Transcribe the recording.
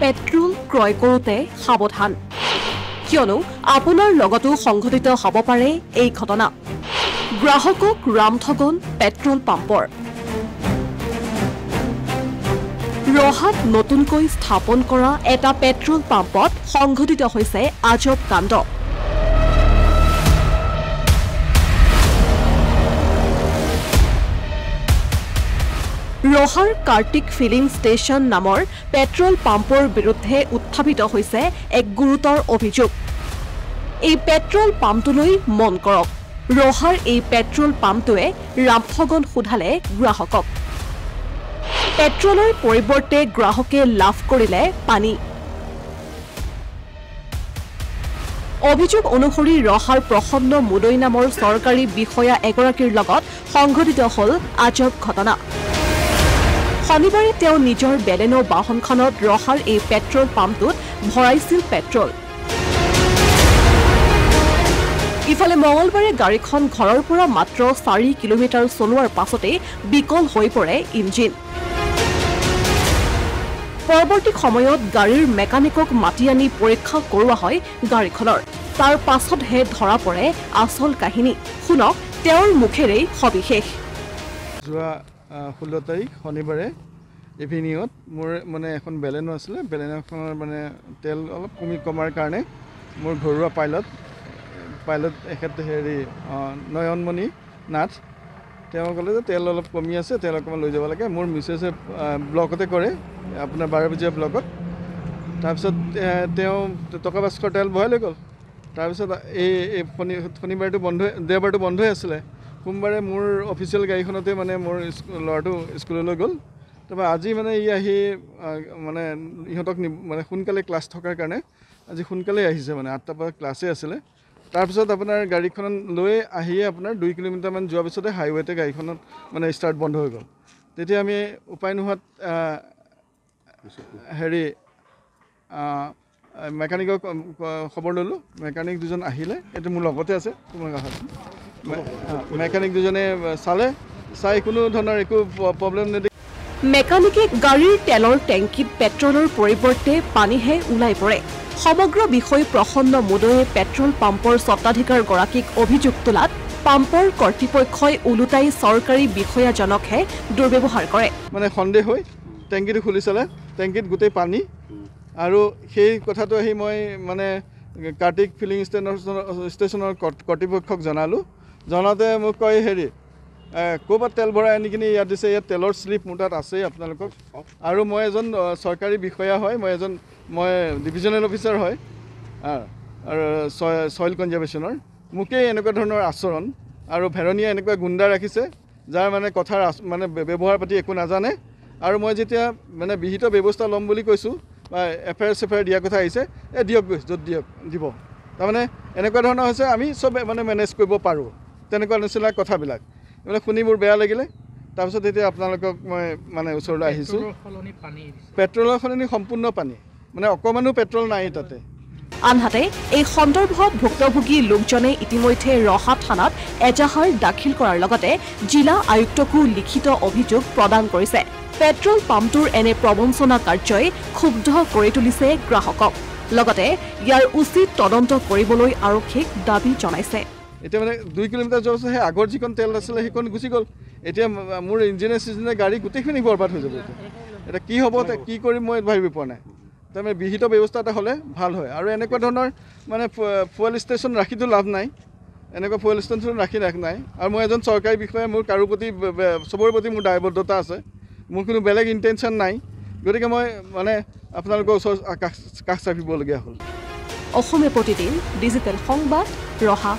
petrol ক্ৰয় কৰোঁতে সাৱধান কিয়নো আপোনাৰ লগতো সংঘটিত হ'ব পাৰে এই ঘটনা গ্ৰাহকক ৰামঠগন পেট্ৰল পাম্পৰ ৰহাত নতুনকৈ স্থাপন কৰা এটা পেট্ৰল পাম্পত সংঘটিত হৈছে আজব কাণ্ড ৰহাৰ কাৰ্তিক ফিলিং ষ্টেচন নামৰ পেট্ৰল পাম্পৰ বিৰুদ্ধে উত্থাপিত হৈছে এক গুৰুতৰ অভিযোগ এই পেট্ৰল পাম্পটোলৈ মন কৰক ৰহাৰ এই পেট্ৰল পাম্পটোৱে ৰামঠগন সোধালে গ্ৰাহকক পেট্ৰলৰ পৰিৱৰ্তে গ্ৰাহকে লাভ কৰিলে পানী অভিযোগ অনুসৰি ৰহাৰ প্ৰসন্ন মুদৈ নামৰ চৰকাৰী বিষয়া এগৰাকীৰ লগত সংঘটিত হ'ল আজব ঘটনা শনিবাৰে তেওঁ নিজৰ বেলেনো বাহনখনত ৰহাৰ এই পেট্ৰল পাম্পটোত ভৰাইছিল পেট্ৰল ইফালে মঙলবাৰে গাড়ীখন ঘৰৰ পৰা মাত্ৰ 4 কিলোমিটাৰ চলোৱাৰ পাছতে বিকল হৈ পৰে ইঞ্জিন পৰৱৰ্তী সময়ত গাড়ীৰ মেকানিকক মাতি আনি পৰীক্ষা কৰোৱা হয় গাড়ীখনৰ তাৰ পাছতহে ধৰা পৰে আচল কাহিনী শুনক তেওঁৰ মুখেৰেই সবিশেষ যোৱা 16 তাৰিখ শনিবাৰে ইভিনিঙত মোৰ মানে এখন বেলেনো আছিলে বেলেনোখনৰ মানে তেল অলপ কমাৰ কাৰণে মোৰ ঘৰুৱা পাইলট এখেত হেৰি নয়নমণি নাথ তেওঁ ক'লে যে তেল অলপ কমি আছে তেল অকণমান লৈ যাব লাগে মোৰ মিছেছে ব্লকতে কৰে আপোনাৰ 12 বজীয়া ব্লকত তাৰপিছত তেওঁ টকা 500 তেল ভৰাই লৈ গ'ল তাৰপিছত এই শনিবাৰটো বন্ধ দেওবাৰটো বন্ধই আছিলে সোমবাৰে মোৰ অফিচিয়েল গাড়ীখনতে মানে মোৰ ল'ৰাটো স্কুললৈ গ'ল তাৰপৰা আজি মানে ই আহি মানে ইহঁতক মানে সোনকালে ক্লাছ থকাৰ কাৰণে আজি সোনকালে আহিছে মানে 8টাৰ পৰা ক্লাছে আছিলে তাৰপিছত আপোনাৰ গাড়ীখন লৈ আহিয়ে আপোনাৰ 2 কিলোমিটাৰমান যোৱাৰ পিছতে হাইৱেতে গাড়ীখনত মানে ষ্টাৰ্ট বন্ধ হৈ গ'ল তেতিয়া আমি উপায় নোহোৱাত হেৰি মেকানিকক খবৰ ল'লোঁ মেকানিক দুজন আহিলে এইটো মোৰ লগতে আছে তোমাৰ কাষত মেকানিক দুজনে চাই কোনো ধৰণৰ একো প্ৰব্লেম নেদেখি মেকানিকে গাড়ীৰ তেলৰ টেংকিত পেট্ৰলৰ পৰিৱৰ্তে পানীহে ওলাই পৰে সমগ্ৰ বিষয় প্ৰসন্ন মুদৈয়ে পেট্ৰল পাম্পৰ স্বত্বাধিকাৰগৰাকীক অভিযোগ তোলাত পাম্পৰ কৰ্তৃপক্ষই ওলোটাই চৰকাৰী বিষয়াজনকহে দুৰ্ব্যৱহাৰ কৰে মানে সন্দেহ হৈ টেংকিটো খুলি চালে টেংকিত গোটেই পানী আৰু সেই কথাটো আহি মই মানে কাৰ্তিক ফিলিং ষ্টেচনৰ কৰ্তৃপক্ষক জনাওঁতে মোক কয় হেৰি ক'ৰবাত তেল ভৰাই আনি কিনে ইয়াত দিছে ইয়াত তেলৰ শ্লিপ মোৰ তাত আছেই আপোনালোকক আৰু মই এজন চৰকাৰী বিষয়া হয় মই ডিভিজনেল অফিচাৰ হয় আৰু ছইল কনজাৰ্ভেশ্যনৰ মোকেই এনেকুৱা ধৰণৰ আচৰণ আৰু ভেৰণীয়া এনেকুৱা গুণ্ডা ৰাখিছে যাৰ মানে কথাৰ মানে ব্যৱহাৰ পাতি একো নাজানে আৰু মই যেতিয়া মানে বিহিত ব্যৱস্থা ল'ম বুলি কৈছোঁ বা এফআইআৰ দিয়াৰ কথা আহিছে দিয়ক য'ত দিয়ক দিব তাৰমানে এনেকুৱা ধৰণৰ হৈছে আমি চব মানে মেনেজ কৰিব পাৰোঁ তেনেকুৱা নিচিনা কথাবিলাক এইবিলাক শুনি মোৰ বেয়া লাগিলে তাৰপিছত এতিয়া আপোনালোকক মই মানে ওচৰলৈ আহিছোঁ পেট্ৰলৰ সলনি সম্পূৰ্ণ পানী মানে অকণমানো পেট্ৰল নাই তাতে আনহাতে এই সন্দৰ্ভত ভুক্তভোগী লোকজনে ইতিমধ্যে ৰহা থানাত এজাহাৰ দাখিল কৰাৰ লগতে জিলা আয়ুক্তকো লিখিত অভিযোগ প্ৰদান কৰিছে পেট্ৰল পাম্পটোৰ এনে প্ৰবঞ্চনা কাৰ্যই ক্ষুব্ধ কৰি তুলিছে গ্ৰাহকক লগতে ইয়াৰ উচিত তদন্ত কৰিবলৈ আৰক্ষীক দাবী জনাইছে এতিয়া মানে 2 কিলোমিটাৰ যোৱাৰ পিছত সেই আগৰ যিখন তেল আছিলে সেইখন গুচি গ'ল এতিয়া মোৰ ইঞ্জিনে গাড়ী গোটেইখিনি বৰবাদ হৈ যাব এতিয়া কি হ'ব কি কৰিম মই ভাবিব পৰা নাই তাৰমানে বিহিত ব্যৱস্থা এটা হ'লে ভাল হয় আৰু এনেকুৱা ধৰণৰ মানে ফুৱেল ষ্টেচন ৰাখিতো লাভ নাই এনেকুৱা ফুৱেল ষ্টেচন ৰাখি নাই আৰু মই এজন চৰকাৰী বিষয়া মোৰ কাৰো প্ৰতি চবৰে প্ৰতি মোৰ দায়বদ্ধতা আছে মোৰ কোনো বেলেগ ইণ্টেনশ্যন নাই গতিকে মই মানে আপোনালোকৰ ওচৰত কাষ চাপিবলগীয়া হ'ল অসমীয়া প্ৰতিদিন ডিজিটেল সংবাদ ৰহা